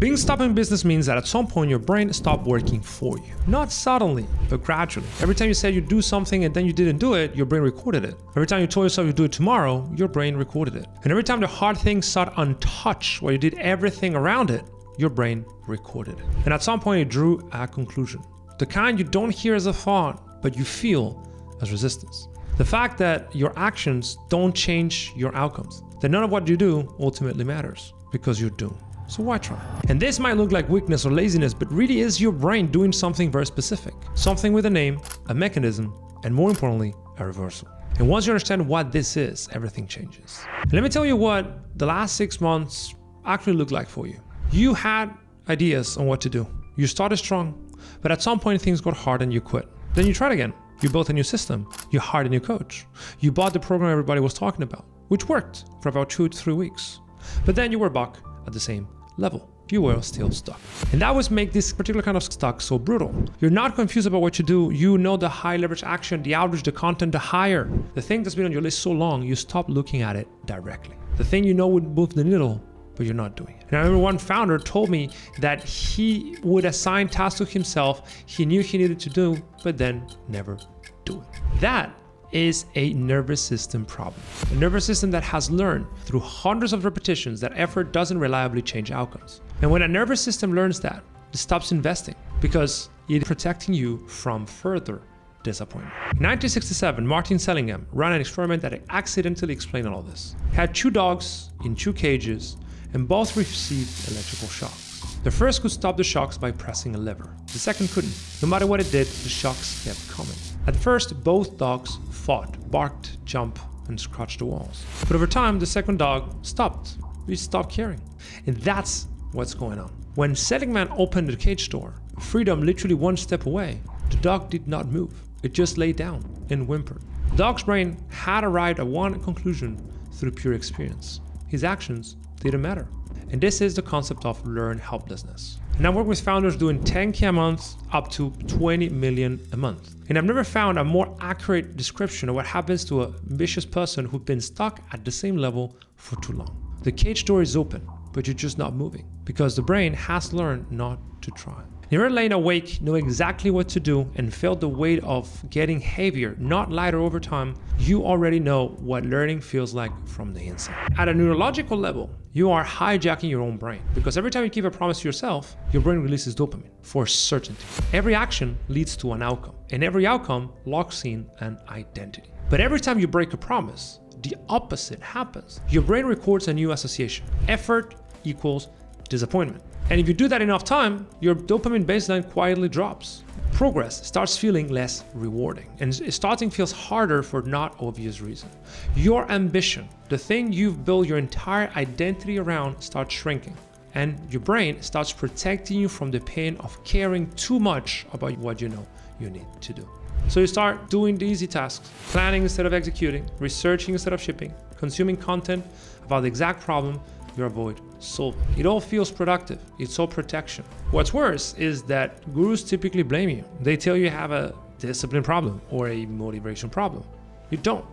Being stopped in business means that at some point your brain stopped working for you. Not suddenly, but gradually. Every time you said you do something and then you didn't do it, your brain recorded it. Every time you told yourself you do it tomorrow, your brain recorded it. And every time the hard thing sat untouched while you did everything around it, your brain recorded it. And at some point it drew a conclusion. The kind you don't hear as a thought, but you feel as resistance. The fact that your actions don't change your outcomes. That none of what you do ultimately matters because you're doomed. So why try? And this might look like weakness or laziness, but really is your brain doing something very specific. Something with a name, a mechanism, and more importantly, a reversal. And once you understand what this is, everything changes. And let me tell you what the last 6 months actually looked like for you. You had ideas on what to do. You started strong, but at some point things got hard and you quit. Then you tried again. You built a new system. You hired a new coach. You bought the program everybody was talking about, which worked for about 2 to 3 weeks. But then you were back at the same level. You were still stuck. And that was make this particular kind of stuck so brutal. You're not confused about what you do. You know the high leverage action, the outreach, the content, the hire. The thing that's been on your list so long, you stop looking at it directly. The thing you know would move the needle, but you're not doing it. And I remember one founder told me that he would assign tasks to himself he knew he needed to do, but then never do it. That is a nervous system problem. A nervous system that has learned through hundreds of repetitions that effort doesn't reliably change outcomes. And when a nervous system learns that, it stops investing because it's protecting you from further disappointment. In 1967, Martin Seligman ran an experiment that accidentally explained all this. He had 2 dogs in 2 cages and both received electrical shocks. The first could stop the shocks by pressing a lever. The second couldn't. No matter what it did, the shocks kept coming. At first, both dogs fought, barked, jumped, and scratched the walls. But over time, the second dog stopped. He stopped caring. And that's what's going on. When Seligman opened the cage door, freedom literally 1 step away, the dog did not move. It just lay down and whimpered. The dog's brain had arrived at one conclusion through pure experience. His actions didn't matter. And this is the concept of learned helplessness. And I work with founders doing 10K a month up to 20 million a month. And I've never found a more accurate description of what happens to an ambitious person who's been stuck at the same level for too long. The cage door is open, but you're just not moving because the brain has learned not to try. You're laying awake, know exactly what to do, and felt the weight of getting heavier, not lighter over time. You already know what learning feels like from the inside. At a neurological level, you are hijacking your own brain because every time you keep a promise to yourself, your brain releases dopamine for certainty. Every action leads to an outcome, and every outcome locks in an identity. But every time you break a promise, the opposite happens. Your brain records a new association. Effort equals disappointment. And if you do that enough time, your dopamine baseline quietly drops. Progress starts feeling less rewarding, and starting feels harder for not obvious reason. Your ambition, the thing you've built your entire identity around, starts shrinking. And your brain starts protecting you from the pain of caring too much about what you know you need to do. So you start doing the easy tasks, planning instead of executing, researching instead of shipping, consuming content about the exact problem you avoid solving. It all feels productive. It's all protection. What's worse is that gurus typically blame you. They tell you have a discipline problem or a motivation problem. You don't.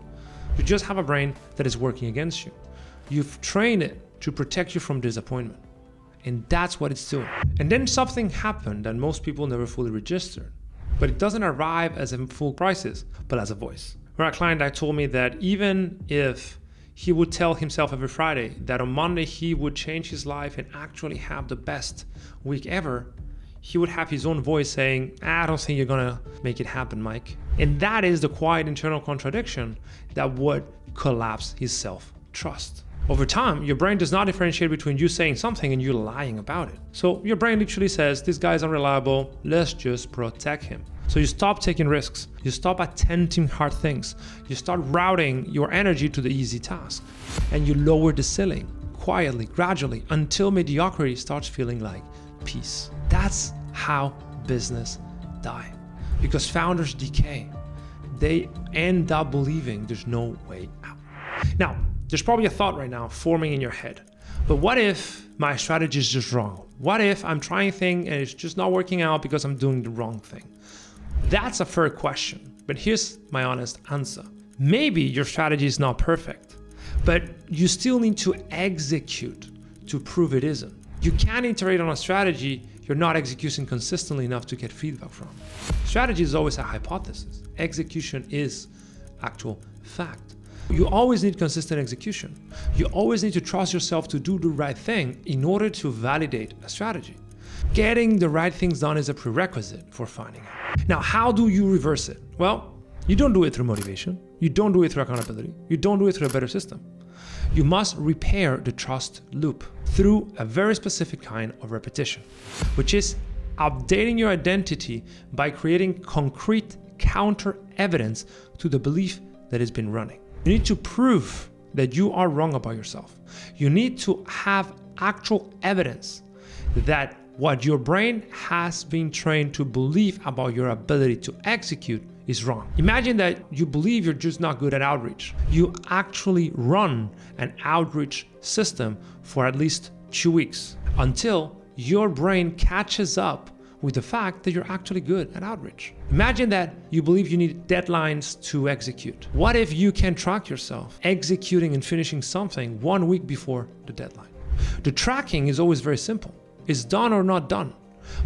You just have a brain that is working against you. You've trained it to protect you from disappointment. And that's what it's doing. And then something happened that most people never fully registered. But it doesn't arrive as a full crisis, but as a voice. Where a client that told me that even if he would tell himself every Friday that on Monday he would change his life and actually have the best week ever, he would have his own voice saying, I don't think you're gonna make it happen, Mike. And that is the quiet internal contradiction that would collapse his self-trust. Over time, your brain does not differentiate between you saying something and you lying about it. So your brain literally says, this guy's unreliable, let's just protect him. So you stop taking risks, you stop attempting hard things, you start routing your energy to the easy task, and you lower the ceiling quietly, gradually, until mediocrity starts feeling like peace. That's how business die. Because founders decay. They end up believing there's no way out. Now, there's probably a thought right now forming in your head. But what if my strategy is just wrong? What if I'm trying a thing and it's just not working out because I'm doing the wrong thing? That's a fair question, but here's my honest answer. Maybe your strategy is not perfect, but you still need to execute to prove it isn't. You can't iterate on a strategy you're not executing consistently enough to get feedback from. Strategy is always a hypothesis. Execution is actual fact. You always need consistent execution. You always need to trust yourself to do the right thing in order to validate a strategy. Getting the right things done is a prerequisite for finding out. Now, how do you reverse it? Well, you don't do it through motivation. You don't do it through accountability. You don't do it through a better system. You must repair the trust loop through a very specific kind of repetition, which is updating your identity by creating concrete counter evidence to the belief that has been running. You need to prove that you are wrong about yourself. You need to have actual evidence that what your brain has been trained to believe about your ability to execute is wrong. Imagine that you believe you're just not good at outreach. You actually run an outreach system for at least 2 weeks until your brain catches up with the fact that you're actually good at outreach. Imagine that you believe you need deadlines to execute. What if you can track yourself executing and finishing something 1 week before the deadline? The tracking is always very simple. It's done or not done.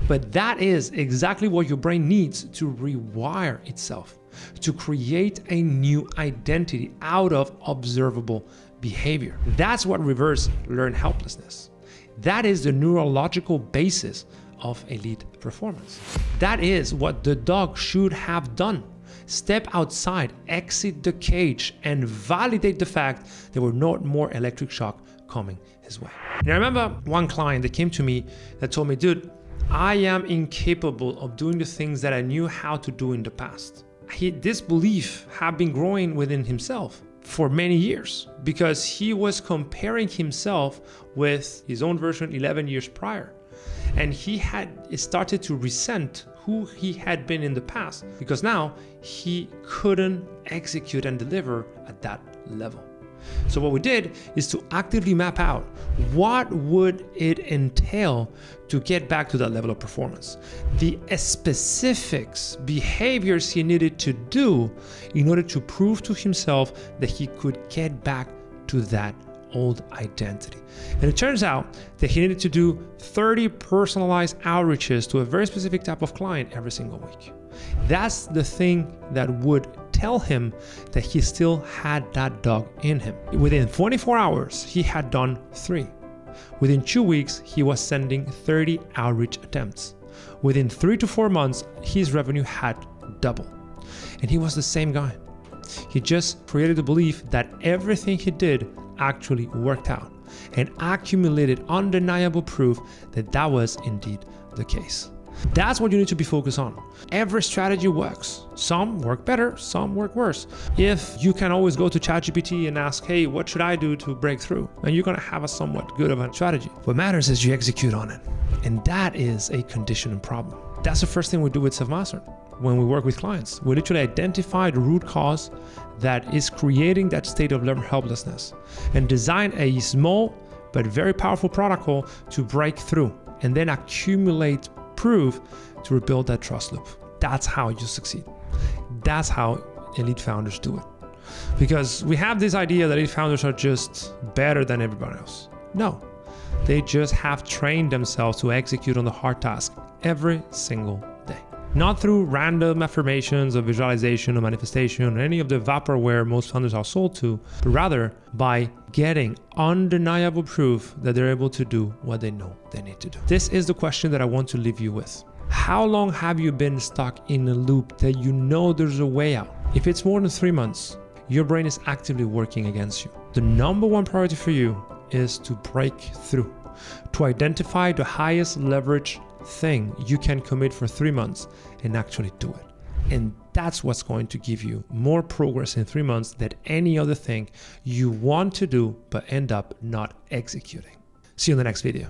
But that is exactly what your brain needs to rewire itself, to create a new identity out of observable behavior. That's what reverse learned helplessness. That is the neurological basis of elite performance. That is what the dog should have done. Step outside, exit the cage, and validate the fact there were no more electric shock coming his way. And I remember one client that came to me that told me, dude, I am incapable of doing the things that I knew how to do in the past. This belief had been growing within himself for many years because he was comparing himself with his own version 11 years prior. And he had started to resent who he had been in the past because now he couldn't execute and deliver at that level. So what we did is to actively map out what would it entail to get back to that level of performance, the specifics, behaviors he needed to do in order to prove to himself that he could get back to that old identity. And it turns out that he needed to do 30 personalized outreaches to a very specific type of client every single week. That's the thing that would tell him that he still had that dog in him. Within 24 hours, he had done 3. Within 2 weeks, he was sending 30 outreach attempts. Within 3 to 4 months, his revenue had doubled. And he was the same guy. He just created the belief that everything he did actually worked out and accumulated undeniable proof that that was indeed the case. That's what you need to be focused on. Every strategy works. Some work better, some work worse. If you can always go to ChatGPT and ask, hey, what should I do to break through? And you're going to have a somewhat good of a strategy. What matters is you execute on it. And that is a conditioning problem. That's the first thing we do with Selfmastered. When we work with clients, we literally identify the root cause that is creating that state of learned helplessness and design a small but very powerful protocol to break through and then accumulate proof to rebuild that trust loop. That's how you succeed. That's how elite founders do it. Because we have this idea that elite founders are just better than everybody else. No, they just have trained themselves to execute on the hard task every single day. Not through random affirmations of visualization or manifestation or any of the vaporware most founders are sold to, but rather by getting undeniable proof that they're able to do what they know they need to do. This is the question that I want to leave you with. How long have you been stuck in a loop that you know there's a way out? If it's more than 3 months, your brain is actively working against you. The number one priority for you is to break through, to identify the highest leverage thing you can commit for 3 months and actually do it. And that's what's going to give you more progress in 3 months than any other thing you want to do but end up not executing. See you in the next video.